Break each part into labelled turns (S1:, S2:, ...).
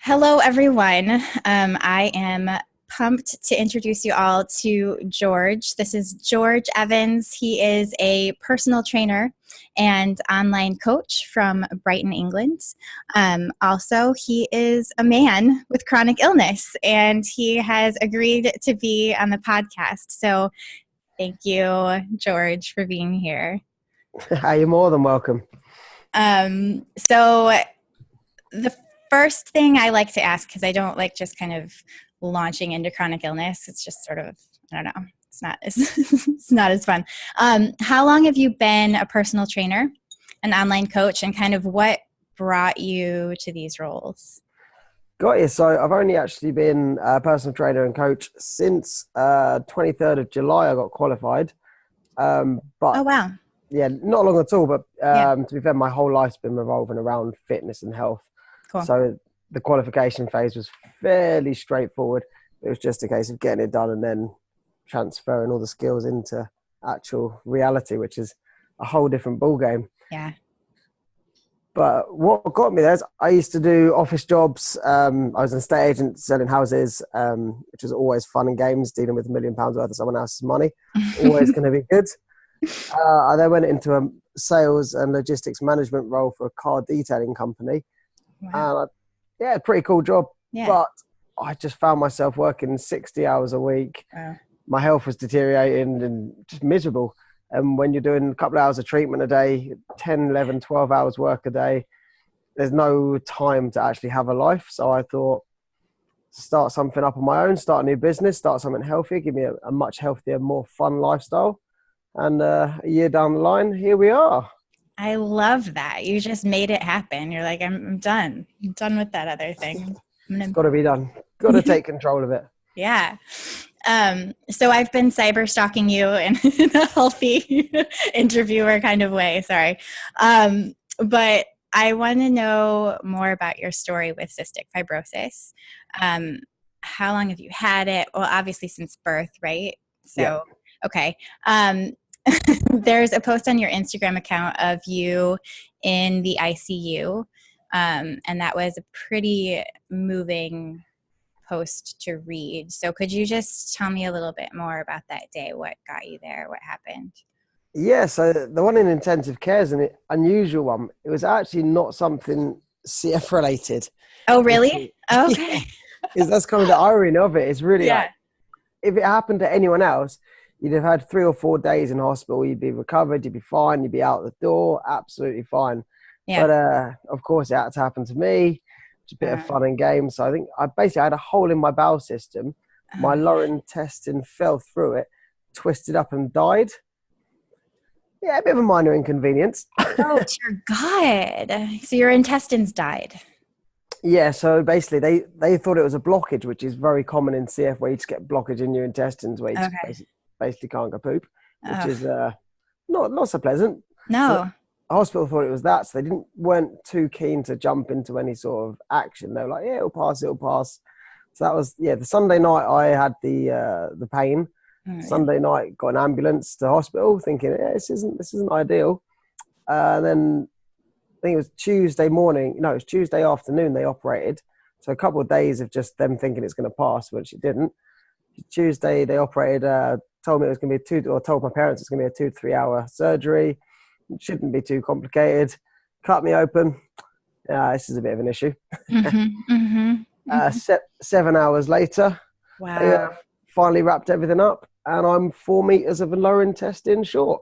S1: Hello, everyone. I am pumped to introduce you all to George. This is George Evans. He is a personal trainer and online coach from Brighton, England. Also, he is a man with chronic illness, and he has agreed to be on the podcast. So thank you, George, for being here.
S2: You're more than welcome.
S1: So the first thing I like to ask, because I don't like just kind of launching into chronic illness. It's just sort of, I don't know. It's not as, it's not as fun. How long have you been a personal trainer, an online coach, and kind of what brought you to these roles?
S2: Got you. So I've only actually been a personal trainer and coach since 23rd of July. I got qualified. But
S1: Oh, wow.
S2: Yeah, not long at all. But
S1: Yeah.
S2: to be fair, my whole life's been revolving around fitness and health.
S1: Cool.
S2: So the qualification phase was fairly straightforward. It was just a case of getting it done and then transferring all the skills into actual reality, which is a whole different ballgame.
S1: Yeah.
S2: But what got me there is I used to do office jobs. I was an estate agent selling houses, which was always fun and games, dealing with £1 million worth of someone else's money. Always going to be good. I then went into a sales and logistics management role for a car detailing company.
S1: Wow.
S2: And pretty cool job.
S1: Yeah.
S2: But I just found myself working 60 hours a week.
S1: Wow.
S2: My health was deteriorating and just miserable. And when you're doing a couple of hours of treatment a day, 10, 11, 12 hours work a day, there's no time to actually have a life. So I thought, start something up on my own, start a new business, start something healthier, give me a much healthier, more fun lifestyle. And a year down the line, here we are.
S1: I love that. You just made it happen. You're like, I'm done. I'm done with that other thing.
S2: It's got to be done. Got to take control of it.
S1: Yeah. So I've been cyber stalking you in a healthy interviewer kind of way. Sorry. But I want to know more about your story with cystic fibrosis. How long have you had it? Well, obviously since birth, right? So,
S2: Yeah.
S1: Okay. There's a post on your Instagram account of you in the ICU. And that was a pretty moving post to read. So could you just tell me a little bit more about that day? What got you there? What happened?
S2: Yeah, so the one in intensive care is an unusual one. It was actually not something CF related.
S1: Oh, really? Okay.
S2: Yeah, that's kind of the irony of it. It's really
S1: Yeah.
S2: like, if it happened to anyone else, you'd have had 3 or 4 days in hospital. You'd be recovered. You'd be fine. You'd be out the door. Absolutely fine.
S1: Yeah.
S2: But of course, it had to happen to me. It's a bit of fun and games. So I think I basically had a hole in my bowel system. My lower intestine fell through it, twisted up and died. Yeah, a bit of a minor inconvenience.
S1: Oh, dear God. So your intestines died.
S2: Yeah, so basically they thought it was a blockage, which is very common in CF, where you just get blockage in your intestines where you just basically can't go poop, which is not so pleasant.
S1: No.
S2: So the hospital thought it was that, so they weren't too keen to jump into any sort of action. They were like, yeah, it'll pass. So that was, the Sunday night I had the pain. Sunday night got an ambulance to hospital thinking, this isn't ideal. And then I think it was Tuesday morning. No, it was Tuesday afternoon they operated. So a couple of days of just them thinking it's going to pass, which it didn't. Tuesday they operated, told me it was going to be told my parents it's going to be a 2 to 3 hour surgery. It shouldn't be too complicated. Cut me open. This is a bit of an issue. 7 hours later,
S1: Wow.
S2: they finally wrapped everything up, and I'm 4 meters of a lower intestine short.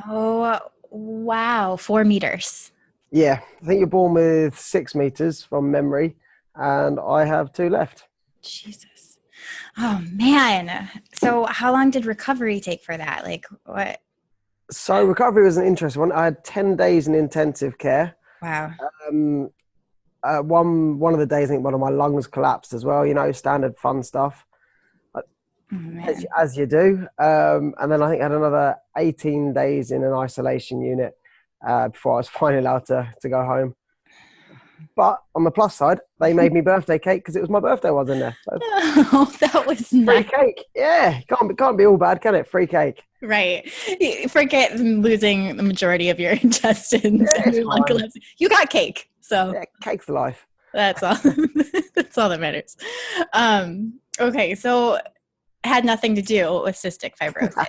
S1: Oh, wow. 4 meters.
S2: Yeah, I think you're born with 6 meters from memory, and I have 2 left.
S1: Jesus. Oh, man. So how long did recovery take for that? Like, what?
S2: So recovery was an interesting one. I had 10 days in intensive care.
S1: Wow.
S2: One of the days, I think one of my lungs collapsed as well, standard fun stuff, as you do. And then I think I had another 18 days in an isolation unit before I was finally allowed to go home. But on the plus side, they made me birthday cake because it was my birthday was in there. So
S1: oh, that was nice.
S2: Free cake. Yeah, can't be all bad, can it? Free cake.
S1: Right. Forget losing the majority of your intestines.
S2: Yeah,
S1: You got cake. So
S2: yeah, cake's the life.
S1: That's all. That's all that matters. Okay, so it had nothing to do with cystic fibrosis.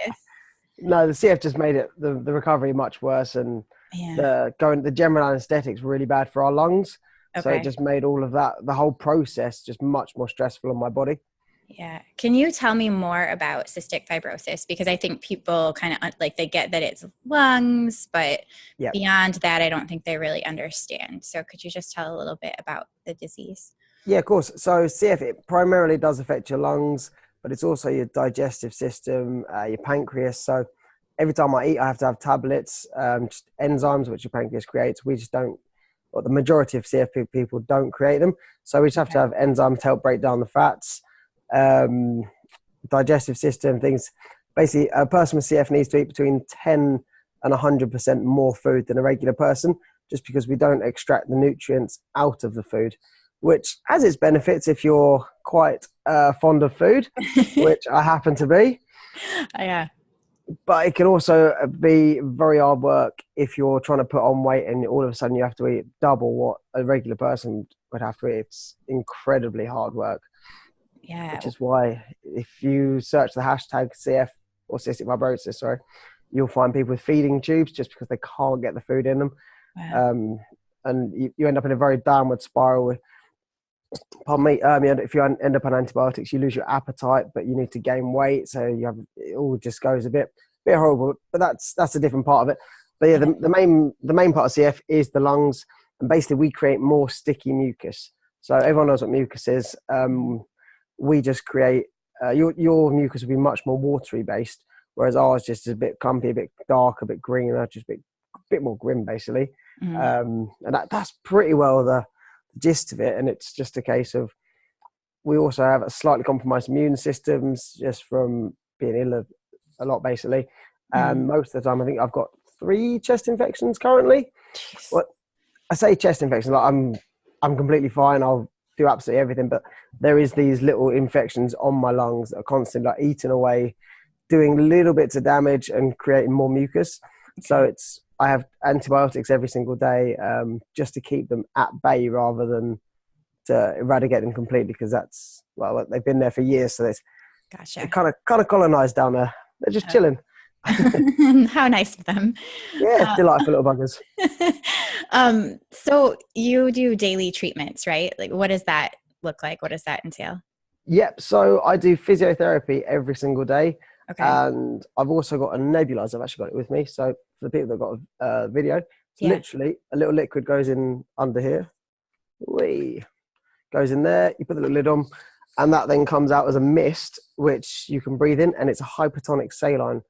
S2: No, the CF just made it the recovery much worse, and
S1: Yeah.
S2: the general anesthetics really bad for our lungs. So it
S1: Okay.
S2: just made all of that, the whole process, just much more stressful on my body.
S1: Yeah. Can you tell me more about cystic fibrosis? Because I think people kind of like they get that it's lungs, but
S2: Yeah.
S1: beyond that, I don't think they really understand. So could you just tell a little bit about the disease?
S2: Yeah, of course. So CF, it primarily does affect your lungs, but it's also your digestive system, your pancreas. So every time I eat, I have to have tablets, just enzymes which your pancreas creates. We just don't, or the majority of CF people don't create them. So we just have to have enzymes to help break down the fats, um, digestive system, things. Basically, a person with CF needs to eat between 10 and 100% more food than a regular person, just because we don't extract the nutrients out of the food, which has its benefits if you're quite fond of food, which I happen to be.
S1: Yeah.
S2: But it can also be very hard work if you're trying to put on weight and all of a sudden you have to eat double what a regular person would have to eat. It's incredibly hard work.
S1: Yeah.
S2: Which is why if you search the hashtag CF or cystic fibrosis, sorry, you'll find people with feeding tubes just because they can't get the food in them.
S1: Wow.
S2: And you end up in a very downward spiral with, pardon me, if you end up on antibiotics, you lose your appetite, but you need to gain weight. So it all just goes a bit horrible, but that's a different part of it. But yeah, the main part of CF is the lungs, and basically we create more sticky mucus. So everyone knows what mucus is. We just create your mucus will be much more watery based, whereas ours just is a bit clumpy, a bit dark, a bit greener, just a bit more grim basically. And that's pretty well the gist of it. And it's just a case of we also have a slightly compromised immune systems just from being ill a lot basically. And most of the time, I think I've got 3 chest infections currently.
S1: Jeez.
S2: Well, I say chest infections, like I'm completely fine. I'll do absolutely everything, but there is these little infections on my lungs that are constantly like eating away, doing little bits of damage and creating more mucus.
S1: Okay.
S2: So I have antibiotics every single day, just to keep them at bay rather than to eradicate them completely, because they've been there for years, so
S1: Gotcha.
S2: they're kind of colonized down there. They're just chilling.
S1: How nice of them.
S2: Yeah, delightful little buggers.
S1: So you do daily treatments, right? Like, what does that look like? What does that entail?
S2: Yep. So I do physiotherapy every single day.
S1: Okay.
S2: And I've also got a nebulizer. I've actually got it with me. So for the people that got a video, it's literally a little liquid goes in under here. Goes in there. You put the little lid on, and that then comes out as a mist, which you can breathe in. And it's a hypertonic saline.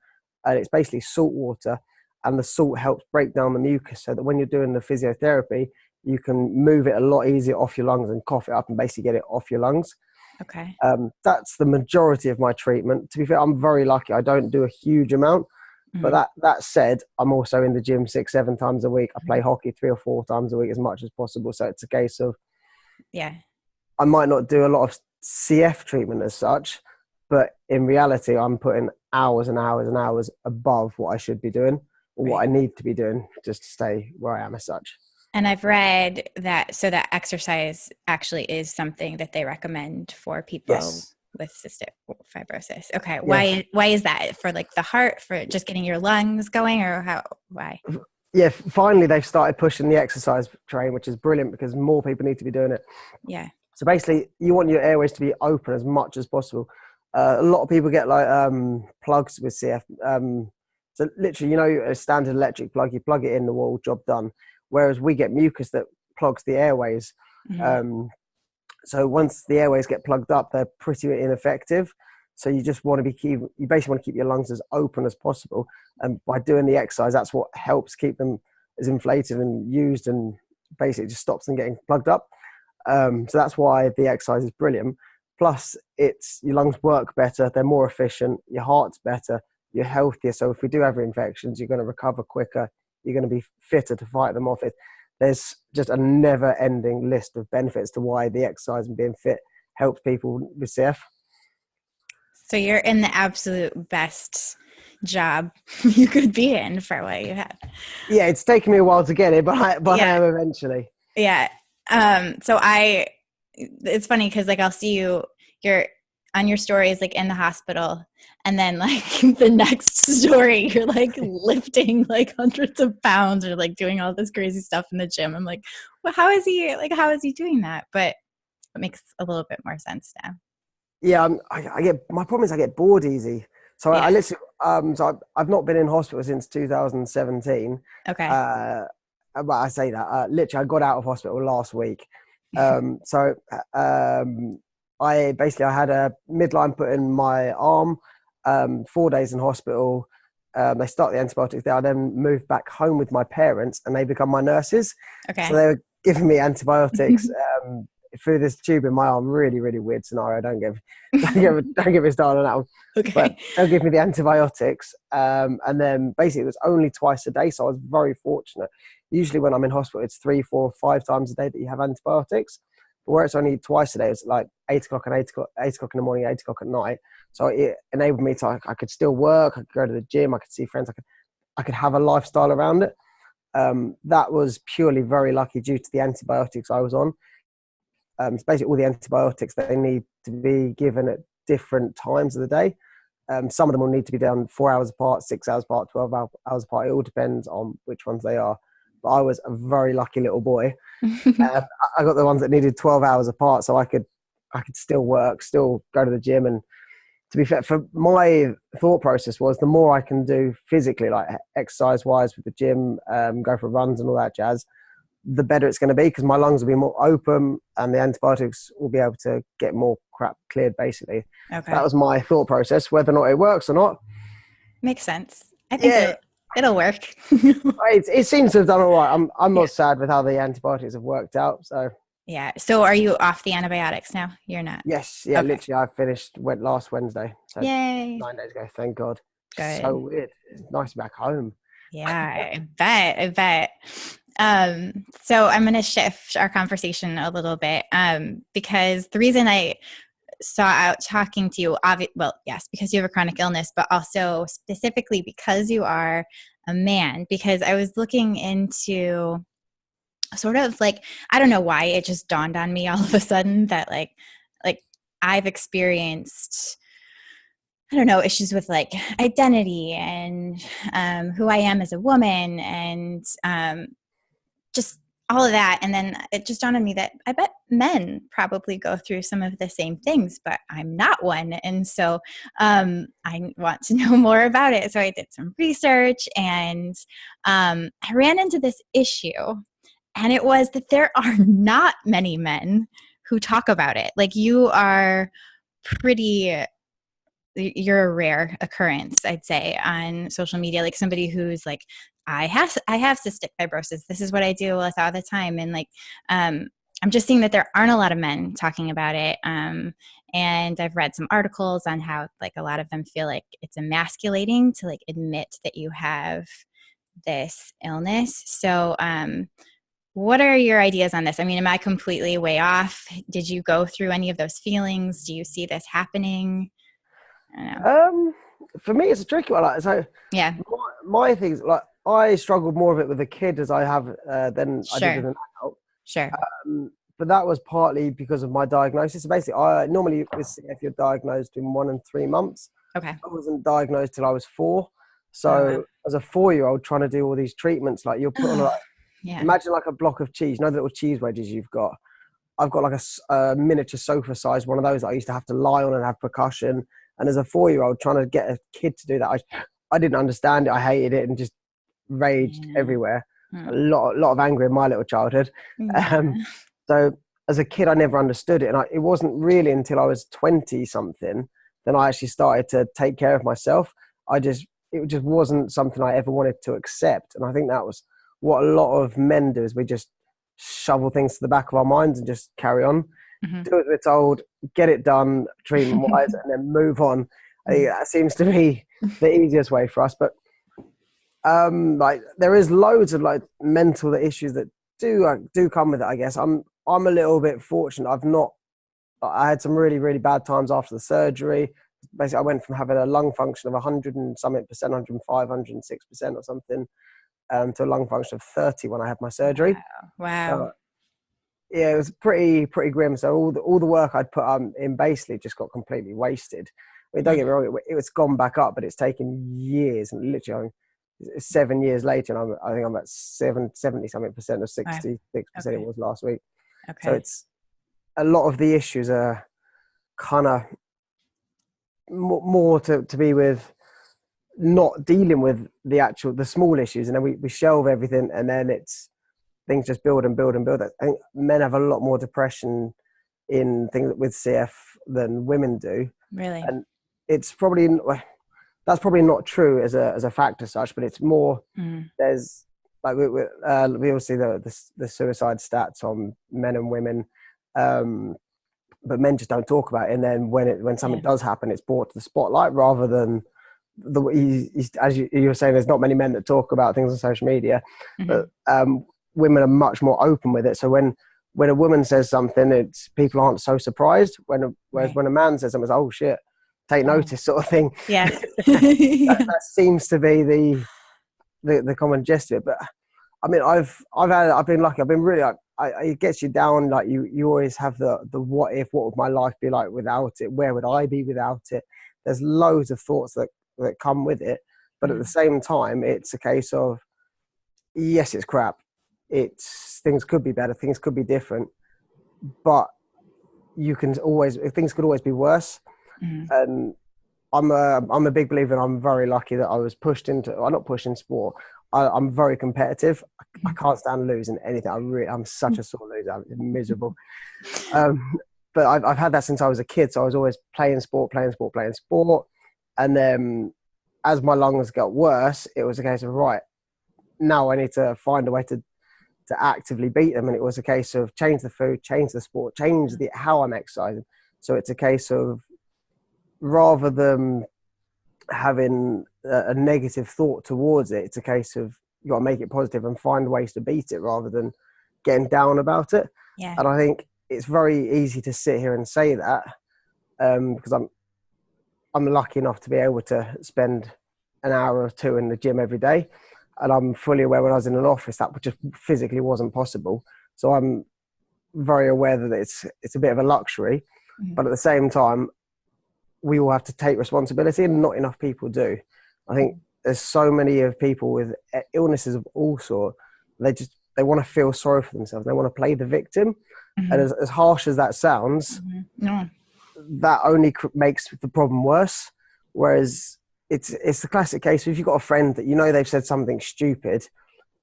S2: And it's basically salt water. And the salt helps break down the mucus so that when you're doing the physiotherapy, you can move it a lot easier off your lungs and cough it up and basically get it off your lungs.
S1: Okay.
S2: That's the majority of my treatment. To be fair, I'm very lucky. I don't do a huge amount. But that said, I'm also in the gym 6-7 times a week. I play hockey 3 or 4 times a week as much as possible. So it's a case of, I might not do a lot of CF treatment as such, but in reality, I'm putting hours and hours and hours above what I should be doing, or what I need to be doing just to stay where I am as such.
S1: And I've read that, so that exercise actually is something that they recommend for people with cystic fibrosis. Okay. Why is that? For like the heart, for just getting your lungs going, or why?
S2: Yeah, finally they've started pushing the exercise train, which is brilliant because more people need to be doing it.
S1: Yeah.
S2: So basically you want your airways to be open as much as possible. A lot of people get like plugs with CF. So literally, a standard electric plug, you plug it in the wall, job done. Whereas we get mucus that clogs the airways. So once the airways get plugged up, they're pretty ineffective. So you just want to you basically want to keep your lungs as open as possible. And by doing the exercise, that's what helps keep them as inflated and used, and basically just stops them getting plugged up. So that's why the exercise is brilliant. Plus, your lungs work better, they're more efficient, your heart's better, you're healthier. So if we do have infections, you're going to recover quicker, you're going to be fitter to fight them off. There's just a never-ending list of benefits to why the exercise and being fit helps people with CF. So
S1: you're in the absolute best job you could be in for what you have.
S2: Yeah, it's taken me a while to get it, but I am eventually.
S1: Yeah. It's funny because like I'll see you're on your stories like in the hospital, and then like the next story you're like lifting like hundreds of pounds or like doing all this crazy stuff in the gym. I'm like, well, how is he doing that? But it makes a little bit more sense now.
S2: Yeah, I get, my problem is I get bored easy. So I
S1: Yeah.
S2: literally, I've not been in hospital since 2017.
S1: Okay.
S2: But I say that, literally I got out of hospital last week. So I had a midline put in my arm, 4 days in hospital. They start the antibiotics there. I then moved back home with my parents and they become my nurses. So
S1: Okay.
S2: they were giving me antibiotics through this tube in my arm. Really, really weird scenario. Don't get me started on that one.
S1: Okay.
S2: But they'll give me the antibiotics. And then basically it was only twice a day. So I was very fortunate. Usually when I'm in hospital, it's 3, 4, 5 times a day that you have antibiotics. But where it's only twice a day, it's like 8 o'clock and 8 o'clock in the morning, 8 o'clock at night. So it enabled me to, I could still work, I could go to the gym, I could see friends, I could have a lifestyle around it. That was purely very lucky due to the antibiotics I was on. It's basically all the antibiotics that they need to be given at different times of the day. Some of them will need to be done 4 hours apart, 6 hours apart, 12 hours apart. It all depends on which ones they are. But I was a very lucky little boy. I got the ones that needed 12 hours apart, so I could still work, still go to the gym. And to be fair, for my thought process was the more I can do physically, like exercise wise with the gym, go for runs and all that jazz, the better it's going to be because my lungs will be more open and the antibiotics will be able to get more crap cleared, basically.
S1: Okay.
S2: That was my thought process. Whether or not it works or not,
S1: makes sense. I think it'll work.
S2: It seems to have done all right. I'm not sad with how the antibiotics have worked out. So
S1: yeah. So are you off the antibiotics now? You're not?
S2: yes. Yeah,
S1: okay.
S2: literally went last Wednesday. So
S1: Yay.
S2: 9 days ago, thank God.
S1: Good.
S2: So weird. It's nice to be back home.
S1: Yeah, I bet. So I'm going to shift our conversation a little bit because the reason I sought out talking to you, yes, because you have a chronic illness, but also specifically because you are a man, because I was looking into sort of like, I don't know why it just dawned on me all of a sudden that like I've experienced, I don't know, issues with like identity and who I am as a woman and just all of that. And then it just dawned on me that I bet men probably go through some of the same things, but I'm not one. And so I want to know more about it. So I did some research and I ran into this issue. And it was that there are not many men who talk about it. Like you're a rare occurrence, I'd say, on social media, like somebody who's like, I have cystic fibrosis. This is what I deal with all the time. And like, I'm just seeing that there aren't a lot of men talking about it. And I've read some articles on how like a lot of them feel like it's emasculating to like admit that you have this illness. So, what are your ideas on this? I mean, am I completely way off? Did you go through any of those feelings? Do you see this happening? I don't know.
S2: For me, it's a tricky one. Like, so
S1: Yeah.
S2: my things, like I struggled more of it with a kid as I have than I did with an adult.
S1: Sure.
S2: But that was partly because of my diagnosis. So basically, I normally with CF you're diagnosed in 1 and 3 months.
S1: Okay.
S2: I wasn't diagnosed till I was 4. So as a 4-year-old trying to do all these treatments, like you're put on like, imagine like a block of cheese. You know the little cheese wedges you've got? I've got like a miniature sofa size one of those that I used to have to lie on and have percussion. And as a 4-year-old trying to get a kid to do that, I didn't understand it. I hated it and just raged everywhere. A lot of anger in my little childhood. So as a kid, I never understood it. And it wasn't really until I was 20 something, then I actually started to take care of myself. It just wasn't something I ever wanted to accept. And I think that was what a lot of men do, is we just shovel things to the back of our minds and just carry on. Do as we're told, get it done, treatment wise, and then move on. I think that seems to be the easiest way for us. But like there is loads of like mental issues that do come with it. I guess I'm a little bit fortunate. I had some really, really bad times after the surgery. Basically, I went from having a lung function of 100 and something percent, 105, 106% or something, to a lung function of 30 when I had my surgery.
S1: Wow.
S2: yeah, it was pretty grim. So all the work I'd put in basically just got completely wasted. I mean, don't get me wrong, it's gone back up, but it's taken years, and literally, it's 7 years later, and I think I'm at 70 something percent of 66% it was last week. So it's a lot of the issues are kind of more to be with not dealing with the small issues, and then we shelve everything, and then it's things just build and build and build. I think men have a lot more depression in things with CF than women do.
S1: Really?
S2: And it's probably, that's probably not true as a fact as such, but it's more, there's like, we all see the suicide stats on men and women, but men just don't talk about it. And then when something does happen, it's brought to the spotlight rather than as you were saying, there's not many men that talk about things on social media, but women are much more open with it. So when a woman says something, people aren't so surprised. Whereas when a man says something, it's, oh shit, take notice, sort of thing.
S1: Yeah.
S2: that seems to be the common gist of it. But I mean, I've been lucky. I've been really, it gets you down. Like you always have the what if, what would my life be like without it? Where would I be without it? There's loads of thoughts that come with it. But at the same time, it's a case of, yes, it's crap. Things could be better. Things could be different. But things could always be worse. And I'm a big believer, and I'm very lucky that I was pushed into, well, not pushed in sport. I'm very competitive. I can't stand losing anything. I'm such a sore loser. I'm miserable. But I've had that since I was a kid. So I was always playing sport. And then as my lungs got worse, it was a case of, right, now I need to find a way to actively beat them. And it was a case of change the food, change the sport, change how I'm exercising. So it's a case of, rather than having a negative thought towards it, it's a case of you got to make it positive and find ways to beat it rather than getting down about it.
S1: Yeah.
S2: And I think it's very easy to sit here and say that because I'm lucky enough to be able to spend an hour or two in the gym every day. And I'm fully aware when I was in an office that just physically wasn't possible. So I'm very aware that it's a bit of a luxury, but at the same time, we all have to take responsibility, and not enough people do. I think there's so many of people with illnesses of all sorts. They want to feel sorry for themselves. They want to play the victim. And as harsh as that sounds, that only makes the problem worse. Whereas it's the classic case. If you've got a friend that you know they've said something stupid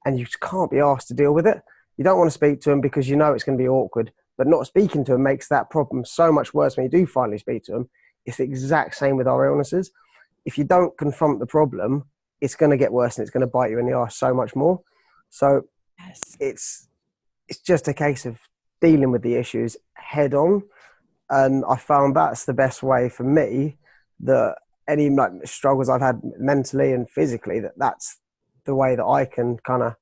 S2: and you just can't be asked to deal with it, you don't want to speak to them because you know it's going to be awkward. But not speaking to them makes that problem so much worse when you do finally speak to them. It's the exact same with our illnesses. If you don't confront the problem, it's going to get worse and it's going to bite you in the arse so much more. So it's just a case of dealing with the issues head on. And I found that's the best way for me, that any struggles I've had mentally and physically, that's the way that I can kind of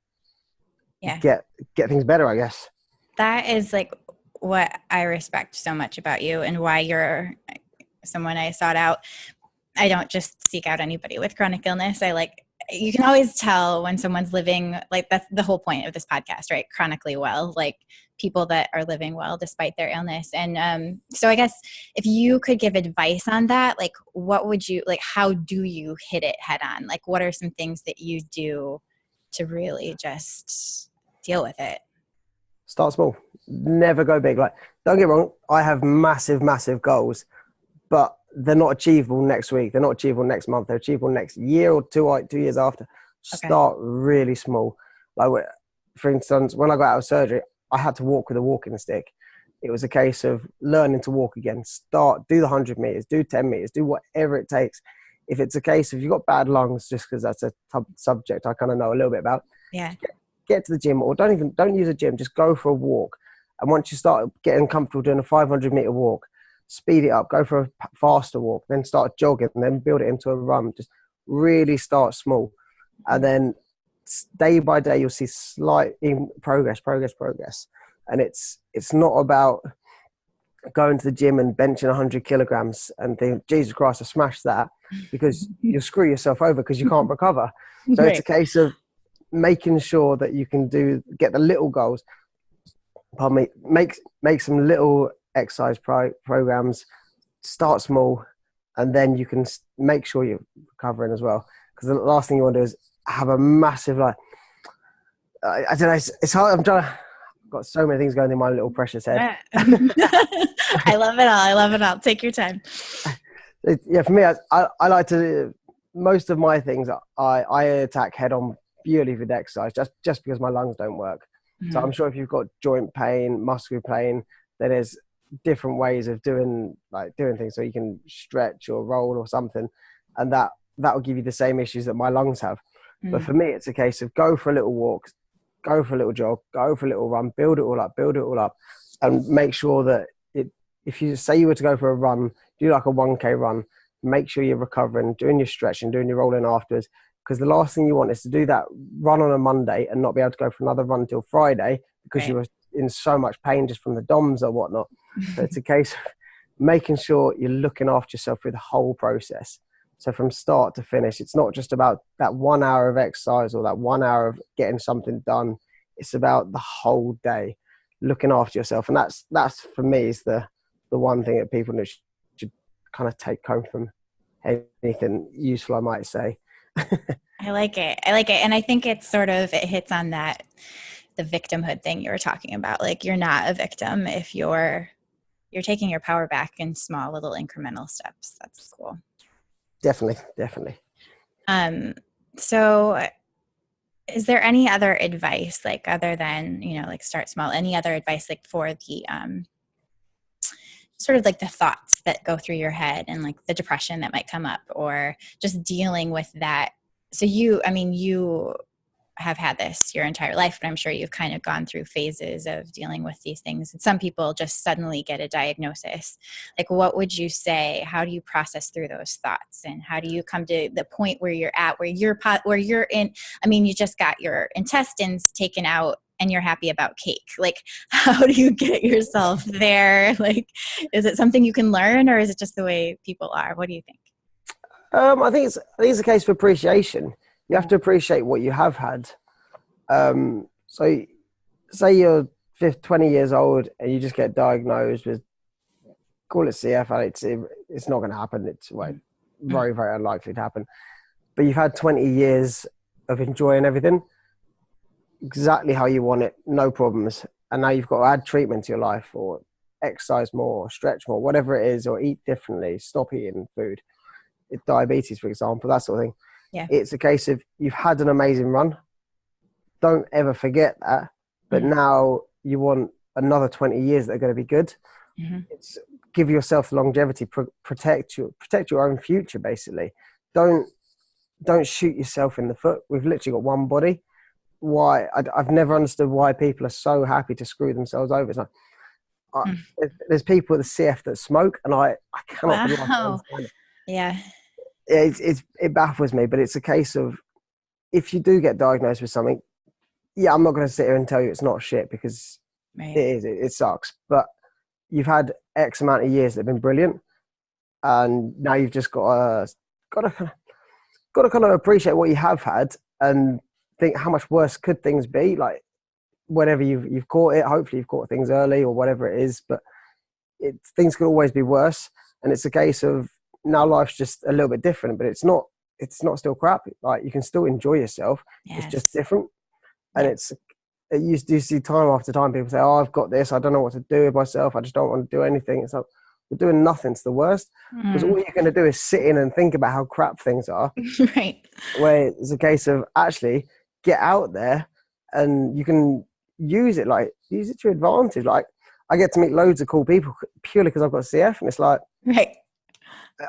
S2: get things better, I guess.
S1: That is like what I respect so much about you, and why you're someone I sought out. I don't just seek out anybody with chronic illness. You can always tell when someone's living, like, that's the whole point of this podcast, right? Chronically well, like people that are living well despite their illness. And so I guess if you could give advice on that, like what would you, like, how do you hit it head on? Like, what are some things that you do to really just deal with it?
S2: Start small. Never go big. Like, don't get me wrong, I have massive, massive goals, but they're not achievable next week. They're not achievable next month. They're achievable next year or 2 years after. Start really small. Like, for instance, when I got out of surgery, I had to walk with a walking stick. It was a case of learning to walk again. Do the 100 meters, do 10 meters, do whatever it takes. If it's a case of you've got bad lungs, just because that's a subject I kind of know a little bit about, get to the gym, or don't use a gym. Just go for a walk. And once you start getting comfortable doing a 500-meter walk, speed it up, go for a faster walk, then start jogging, and then build it into a run. Just really start small. And then day by day, you'll see slight progress. And it's not about going to the gym and benching 100 kilograms and think, Jesus Christ, I smashed that, because you'll screw yourself over because you can't recover. So It's a case of making sure that you can get the little goals. pardon me, make some little exercise programs, start small, and then you can make sure you're recovering as well. Because the last thing you want to do is have a massive, like, I don't know, it's hard. I've got so many things going in my little precious head.
S1: I love it all. I love it all. Take your time.
S2: Yeah, for me, I like to, most of my things I attack head on purely with exercise, just because my lungs don't work. Mm-hmm. So I'm sure if you've got joint pain, muscular pain, then there's different ways of doing things. So you can stretch or roll or something, and that will give you the same issues that my lungs have. Mm-hmm. But for me, it's a case of go for a little walk, go for a little jog, go for a little run, build it all up, and make sure that if you say you were to go for a run, do like a 1K run, make sure you're recovering, doing your stretching, doing your rolling afterwards. Because the last thing you want is to do that run on a Monday and not be able to go for another run until Friday because you were in so much pain just from the DOMS or whatnot. So it's a case of making sure you're looking after yourself through the whole process. So from start to finish, it's not just about that 1 hour of exercise or that 1 hour of getting something done. It's about the whole day, looking after yourself. And that's for me is the one thing that people should kind of take home from anything useful, I might say.
S1: I like it. And I think it hits on the victimhood thing you were talking about. Like, you're not a victim if you're taking your power back in small little incremental steps. That's cool.
S2: Definitely.
S1: So is there any other advice, like, other than, like, start small, any other advice, like, for the, sort of like the thoughts that go through your head and like the depression that might come up, or just dealing with that? So you have had this your entire life, but I'm sure you've kind of gone through phases of dealing with these things. And some people just suddenly get a diagnosis. Like, what would you say? How do you process through those thoughts? And how do you come to the point where you're at, where you're in, you just got your intestines taken out and you're happy about cake? Like, how do you get yourself there? Like, is it something you can learn, or is it just the way people are? What do you think?
S2: I think it's a case of appreciation. You have to appreciate what you have had. So say you're 20 years old and you just get diagnosed with, call it CFer, it's not going to happen. It's very, very unlikely to happen. But you've had 20 years of enjoying everything exactly how you want it, no problems. And now you've got to add treatment to your life, or exercise more, stretch more, whatever it is, or eat differently, stop eating food. Diabetes, for example, that sort of thing.
S1: Yeah.
S2: It's a case of you've had an amazing run. Don't ever forget that. But now you want another 20 years that are going to be good. Mm-hmm. It's give yourself longevity, protect your own future, basically. Don't shoot yourself in the foot. We've literally got one body. Why? I've never understood why people are so happy to screw themselves over. It's like, there's people with the CF that smoke, and I cannot understand it.
S1: Yeah.
S2: It baffles me, but it's a case of, if you do get diagnosed with something, I'm not going to sit here and tell you it's not shit, because it is. It sucks. But you've had X amount of years that have been brilliant, and now you've just got to kind of appreciate what you have had and think, how much worse could things be? Like, whenever you've caught it, hopefully you've caught things early or whatever it is, but things could always be worse. And it's a case of, now life's just a little bit different, but it's not still crap. Like, you can still enjoy yourself. Yes. It's just different. And you see time after time people say, oh, I've got this, I don't know what to do with myself, I just don't want to do anything. It's like, you're doing nothing. It's the worst, because all you're going to do is sit in and think about how crap things are.
S1: Right.
S2: Where it's a case of actually get out there and you can use it to your advantage. Like, I get to meet loads of cool people purely because I've got CF, and it's like,
S1: right,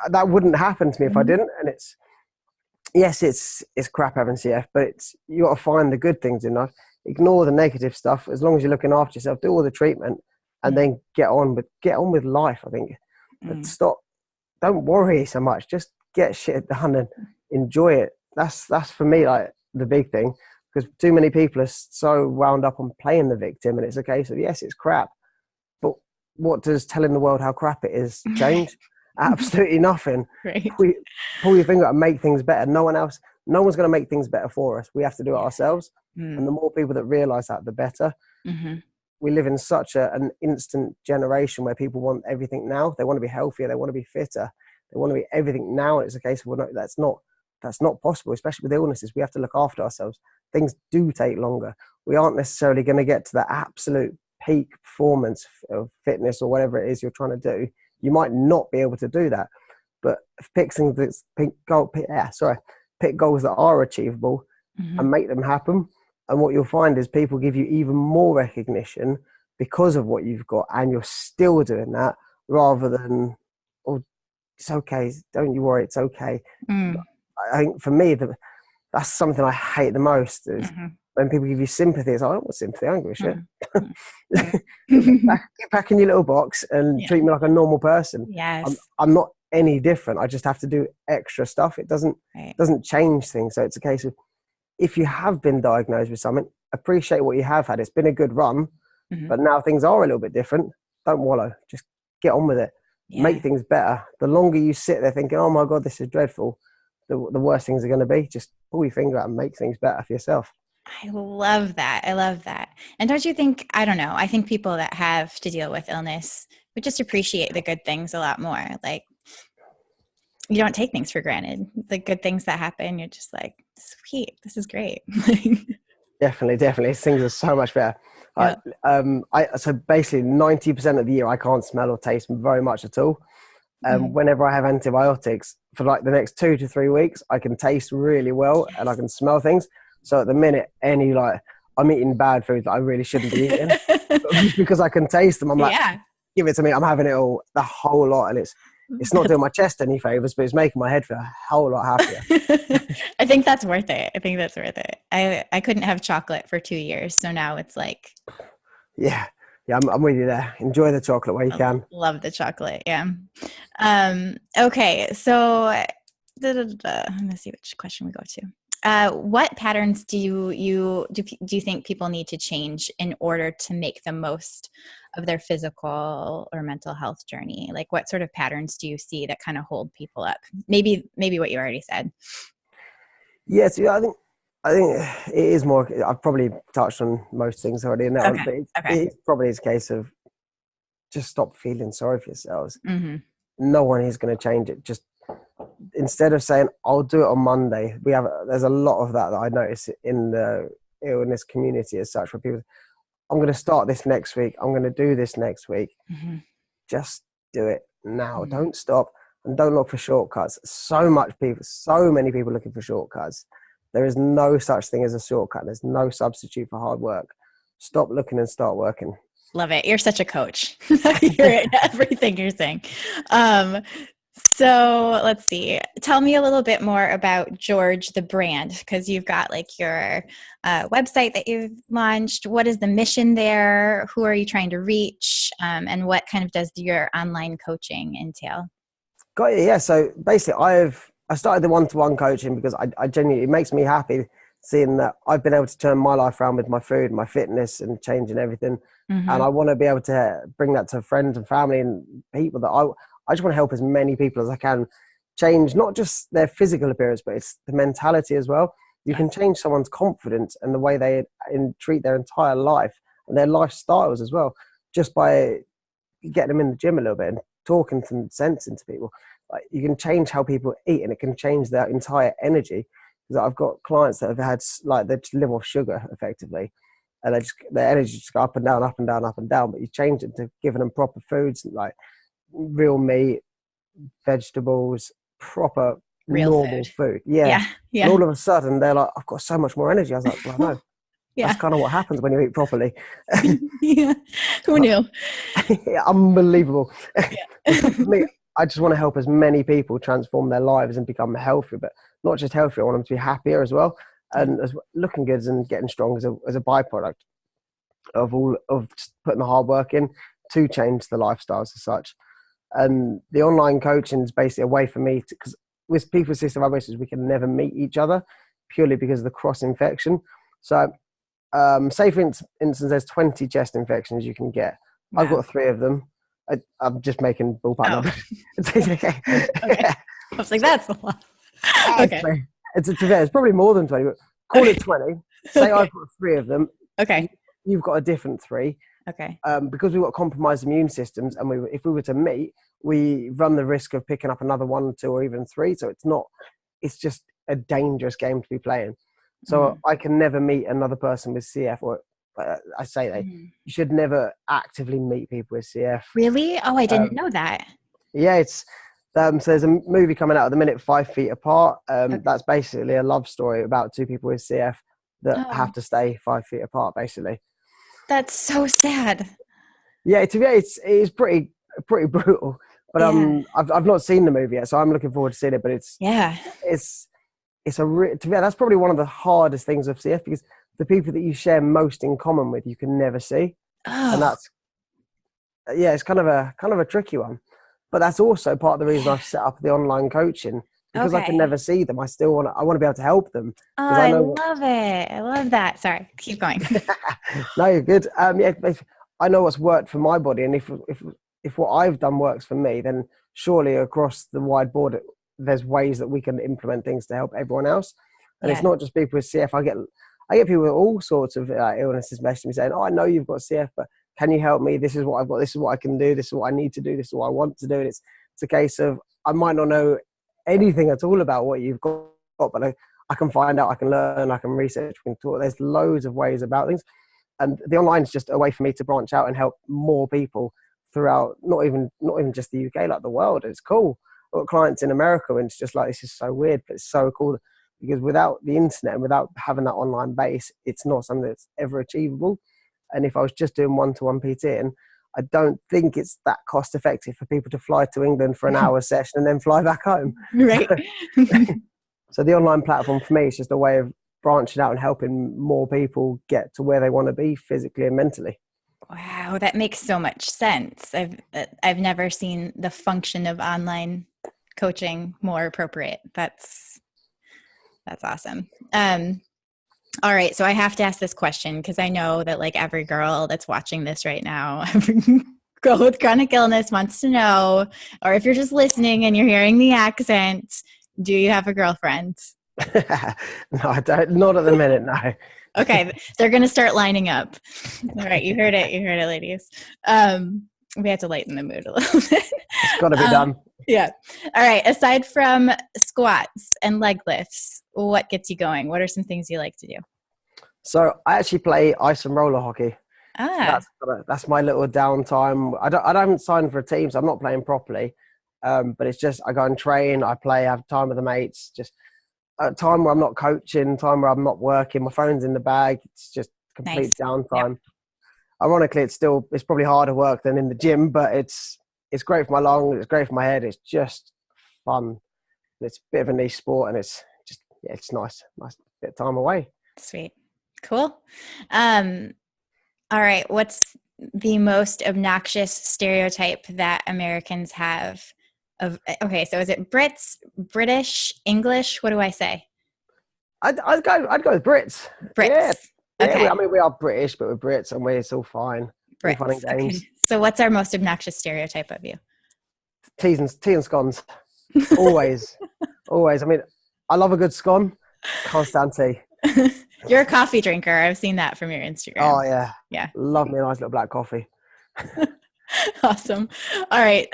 S2: that wouldn't happen to me if I didn't. And it's crap having CF, but you got to find the good things in life. Ignore the negative stuff. As long as you're looking after yourself, do all the treatment, and then get on with life, I think. But don't worry so much. Just get shit done and enjoy it. That's for me, like, the big thing, because too many people are so wound up on playing the victim, and it's a case of, yes, it's crap, but what does telling the world how crap it is change? Absolutely nothing.
S1: Right.
S2: Pull your finger out and make things better. No one's going to make things better for us. We have to do it ourselves. And the more people that realize that, the better. we live in such an instant generation where people want everything now. They want to be healthier. They want to be fitter. They want to be everything now. And it's a case of, well, no, that's not possible, especially with illnesses. We have to look after ourselves. Things do take longer. We aren't necessarily going to get to the absolute peak performance of fitness or whatever it is you're trying to do. You might not be able to do that, but pick goals that are achievable and make them happen. And what you'll find is people give you even more recognition because of what you've got, and you're still doing that, rather than, oh, it's okay, don't you worry, it's okay. I think for me, that's something I hate the most, is when people give you sympathy. It's like, I don't want sympathy, I don't give a shit. Get back in your little box and treat me like a normal person.
S1: Yes.
S2: I'm not any different. I just have to do extra stuff. It doesn't change things. So it's a case of, if you have been diagnosed with something, appreciate what you have had. It's been a good run, but now things are a little bit different. Don't wallow. Just get on with it. Make things better. The longer you sit there thinking, oh my God, this is dreadful, the worse things are going to be. Just pull your finger out and make things better for yourself.
S1: I love that. I love that. And don't you think, I don't know, I think people that have to deal with illness would just appreciate the good things a lot more. Like, you don't take things for granted. The good things that happen, you're just like, sweet, this is great.
S2: Definitely. Things are so much better. So basically 90% of the year, I can't smell or taste very much at all. Whenever I have antibiotics, for like the next 2 to 3 weeks, I can taste really well and I can smell things. So at the minute, I'm eating bad food that I really shouldn't be eating. Just because I can taste them, I'm like, give it to me. I'm having it all, the whole lot. And it's not doing my chest any favors, but it's making my head feel a whole lot happier.
S1: I think that's worth it. I couldn't have chocolate for 2 years. So now it's like.
S2: Yeah, I'm with you there. Enjoy the chocolate where you can.
S1: Love the chocolate. Yeah. Okay. So let me see which question we go to. What patterns do you think people need to change in order to make the most of their physical or mental health journey? Like, what sort of patterns do you see that kind of hold people up? Maybe what you already said.
S2: Yes, I think it is more. I've probably touched on most things already now, but it probably is a case of just stop feeling sorry for yourselves. No one is going to change it. Just instead of saying, I'll do it on Monday, there's a lot of that I notice in the illness community as such, where people, I'm going to start this next week, I'm going to do this next week. Just do it now. Don't stop, and don't look for shortcuts. So many people looking for shortcuts. There is no such thing as a shortcut. There's no substitute for hard work. Stop looking and start working.
S1: Love it. You're such a coach. You're everything you're saying. So let's see. Tell me a little bit more about George, the brand, because you've got like your website that you've launched. What is the mission there? Who are you trying to reach? And what kind of does your online coaching entail?
S2: Got you. Yeah. So basically, I started the one-to-one coaching because I genuinely, it makes me happy seeing that I've been able to turn my life around with my food, my fitness, and changing everything. And I want to be able to bring that to friends and family and people that I just want to help as many people as I can change, not just their physical appearance, but it's the mentality as well. You can change someone's confidence and the way they treat their entire life and their lifestyles as well, just by getting them in the gym a little bit and talking some sense into people. Like, you can change how people eat, and it can change their entire energy. Because I've got clients that have had, like, they just live off sugar effectively, and their energy just go up and down, up and down, up and down. But you change it to giving them proper foods, like real meat, vegetables, proper
S1: real
S2: normal food. Yeah. And all of a sudden they're like, I've got so much more energy. I was like, well, no. That's kind of what happens when you eat properly.
S1: Who knew?
S2: Unbelievable. For me, I just want to help as many people transform their lives and become healthier, but not just healthier. I want them to be happier as well, and looking good and getting strong as a byproduct of just putting the hard work in to change the lifestyles as such. And the online coaching is basically a way for me to, because with people with cystic fibrosis, we can never meet each other purely because of the cross infection. So say for instance, there's 20 chest infections you can get. Wow. I've got 3 of them. I'm just making ballpark numbers.
S1: Okay. I was like, that's a lot. Okay.
S2: It's probably more than 20, but call it 20. Say I've got 3 of them.
S1: Okay.
S2: You've got a different 3.
S1: Okay.
S2: Because we've got compromised immune systems, and if we were to meet, we run the risk of picking up another 1, 2, or even 3. So it's just a dangerous game to be playing. So I can never meet another person with CF, or I say you should never actively meet people with CF.
S1: Really? Oh, I didn't know that.
S2: Yeah, it's so there's a movie coming out at the minute, 5 Feet Apart. That's basically a love story about 2 people with CF that have to stay 5 feet apart, basically.
S1: That's so sad.
S2: Yeah, it's pretty brutal. But I've not seen the movie yet, so I'm looking forward to seeing it. But to me, that's probably one of the hardest things of CF, because the people that you share most in common with, you can never see, and it's kind of a tricky one. But that's also part of the reason I've set up the online coaching, because I can never see them. I want to be able to help them.
S1: Oh, I love it. I love that. Sorry, keep going.
S2: No, you're good. I know what's worked for my body, and if what I've done works for me, then surely across the wide board, there's ways that we can implement things to help everyone else. And it's not just people with CF. I get people with all sorts of illnesses messaging me saying, "Oh, I know you've got CF, but can you help me? This is what I've got. This is what I can do. This is what I need to do. This is what I want to do." And it's a case of, I might not know anything at all about what you've got, but I can find out, I can learn, I can research, we can talk. There's loads of ways about things. And the online is just a way for me to branch out and help more people throughout, not even just the UK, like the world. It's cool. I've got clients in America, and it's just like, this is so weird, but it's so cool, because without the internet and without having that online base, it's not something that's ever achievable. And if I was just doing one-to-one PTing, I don't think it's that cost effective for people to fly to England for an hour session and then fly back home.
S1: Right.
S2: So the online platform for me is just a way of branching out and helping more people get to where they want to be physically and mentally.
S1: Wow, that makes so much sense. I've never seen the function of online coaching more appropriate. That's awesome. All right, so I have to ask this question, because I know that like every girl that's watching this right now, every girl with chronic illness wants to know, or if you're just listening and you're hearing the accent, do you have a girlfriend?
S2: No, I don't. Not at the minute, no.
S1: Okay, they're going to start lining up. All right, you heard it, ladies. We have to lighten the mood a little bit.
S2: It's got to be done.
S1: Yeah. All right, aside from squats and leg lifts, what gets you going? What are some things you like to do?
S2: So I actually play ice and roller hockey. So that's my little downtime. I haven't signed for a team, so I'm not playing properly. But it's just, I go and train, I play, have time with the mates, just a time where I'm not coaching, time where I'm not working, my phone's in the bag. It's just complete downtime. Yep. Ironically, it's probably harder work than in the gym, but it's great for my lungs, it's great for my head. It's just fun. It's a bit of a niche sport, and it's nice bit of time away.
S1: Sweet. Cool. All right. What's the most obnoxious stereotype that Americans have of, okay, so is it Brits, British, English? What do I say?
S2: I'd go with Brits.
S1: Brits.
S2: Yeah.
S1: Okay.
S2: I mean, we are British, but we're Brits, and it's all fine.
S1: Brits.
S2: All fun and games.
S1: Okay. So what's our most obnoxious stereotype of you?
S2: Tea and scones. Always. Always. I mean, I love a good scone. Can't stand tea.
S1: You're a coffee drinker. I've seen that from your Instagram.
S2: Oh, yeah.
S1: Yeah.
S2: Love me a nice little black coffee.
S1: Awesome. All right.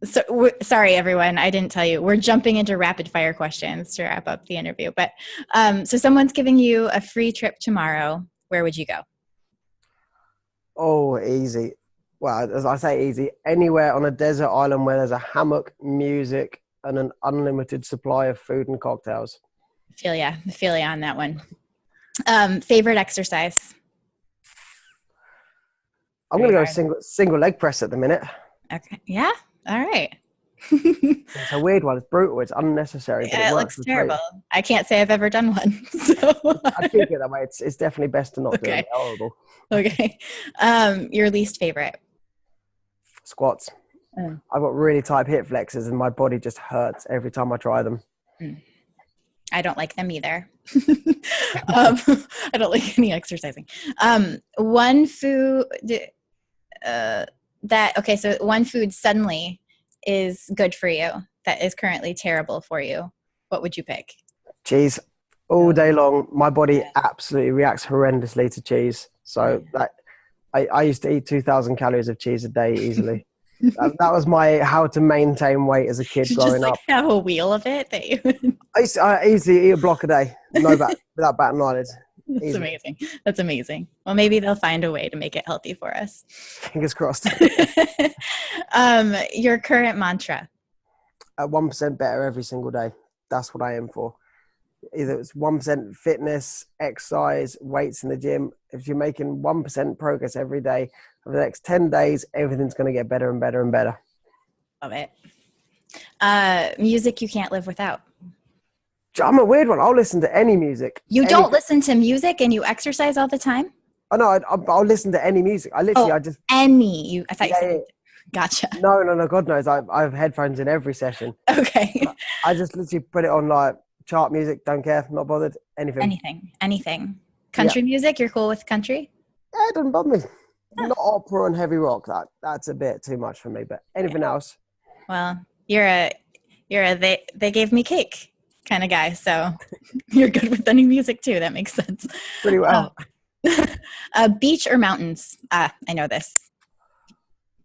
S1: So sorry, everyone. I didn't tell you. We're jumping into rapid fire questions to wrap up the interview. But so someone's giving you a free trip tomorrow. Where would you go?
S2: Oh, easy. Well, as I say, easy. Anywhere on a desert island where there's a hammock, music, and an unlimited supply of food and cocktails. I feel ya on that one. Favorite exercise? I'm going to go single leg press at the minute.
S1: Okay. Yeah. All right.
S2: It's a weird one. It's brutal. It's unnecessary.
S1: Yeah, it looks terrible. I can't say I've ever done one. So.
S2: I keep it that way. It's definitely best to not do it. It's horrible.
S1: Okay. Your least favorite?
S2: Squats. I've got really tight hip flexors, and my body just hurts every time I try them.
S1: I don't like them either. I don't like any exercising. One food so one food suddenly is good for you that is currently terrible for you. What would you pick?
S2: Cheese. All day long. My body absolutely reacts horrendously to cheese. So I used to eat 2,000 calories of cheese a day easily. That was my how to maintain weight as a kid growing
S1: Just
S2: up.
S1: have a wheel of it that you
S2: I easily eat a block a day, no bat, without batting an eyelid.
S1: That's
S2: Easily.
S1: amazing. That's amazing. Well, maybe they'll find a way to make it healthy for us.
S2: Fingers crossed.
S1: Your current mantra.
S2: 1% better every single day. That's what I aim for. Either it's 1% fitness, exercise, weights in the gym. If you're making 1% progress every day, over the next 10 days, everything's going to get better and better and better.
S1: Love it. Music you can't live without.
S2: I'm a weird one. I'll listen to any music.
S1: Don't listen to music and you exercise all the time?
S2: Oh, no, I'll listen to any music. I thought you said.
S1: Yeah. Gotcha.
S2: No, God knows. I have headphones in every session.
S1: Okay.
S2: I just literally put it on like chart music, don't care, not bothered,
S1: Anything. Country music, you're cool with country?
S2: Yeah, it doesn't bother me. Not opera and heavy rock. That's a bit too much for me, but anything else.
S1: Well, you're a they gave me cake kind of guy, so you're good with any music too. That makes sense.
S2: Pretty well.
S1: Beach or mountains? I know this.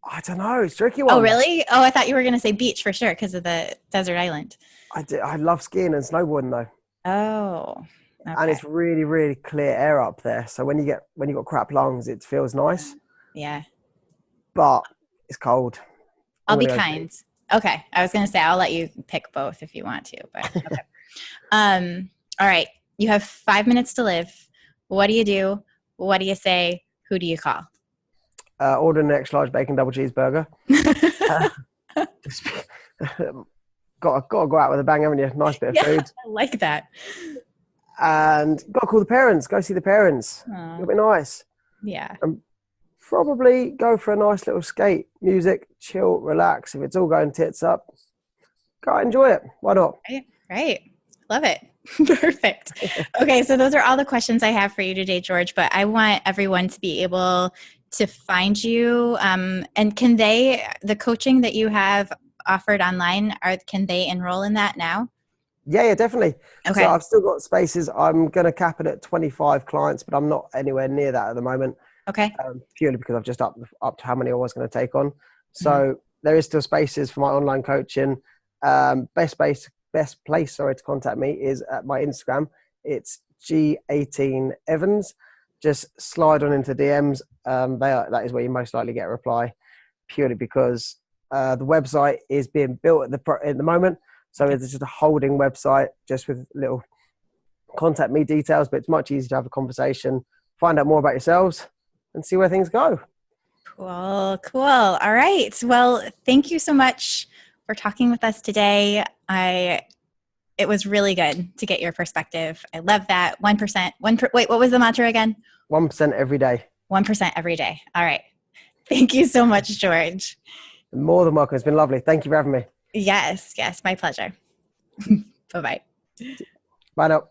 S2: I don't know. It's a tricky one.
S1: Oh, really? Oh, I thought you were going to say beach for sure because of the desert island.
S2: I love skiing and snowboarding though.
S1: Oh. Okay.
S2: And it's really, really clear air up there. So when you got crap lungs, it feels nice.
S1: Yeah.
S2: But it's cold.
S1: I'll be kind. Okay. I was going to say, I'll let you pick both if you want to, but okay. All right. You have 5 minutes to live. What do you do? What do you say? Who do you call?
S2: Order an extra large bacon double cheeseburger. Got to go out with a bang, haven't you? Nice bit of food.
S1: I like that.
S2: And got to call the parents. Go see the parents.
S1: Aww.
S2: It'll be nice.
S1: Yeah.
S2: And probably go for a nice little skate. Music, chill, relax. If it's all going tits up, go enjoy it. Why not?
S1: Right. Love it. Perfect. Okay, so those are all the questions I have for you today, George, but I want everyone to be able to find you. And can the coaching that you have offered online, can they enroll in that now?
S2: Yeah, definitely.
S1: Okay.
S2: So I've still got spaces. I'm going to cap it at 25 clients, but I'm not anywhere near that at the moment.
S1: Okay.
S2: Purely because I've just upped to how many I was going to take on. So there is still spaces for my online coaching. Best place to contact me is at my Instagram. It's G18Evans. Just slide on into DMs. That is where you most likely get a reply, purely because the website is being built at the moment. So it's just a holding website, just with little contact me details, but it's much easier to have a conversation, find out more about yourselves, and see where things go.
S1: Cool. All right. Well, thank you so much for talking with us today. It was really good to get your perspective. I love that. 1%. Wait, what was the mantra again?
S2: 1% every day.
S1: 1% every day. All right. Thank you so much, George.
S2: More than welcome. It's been lovely. Thank you for having me.
S1: Yes. My pleasure. Bye-bye.
S2: Bye now.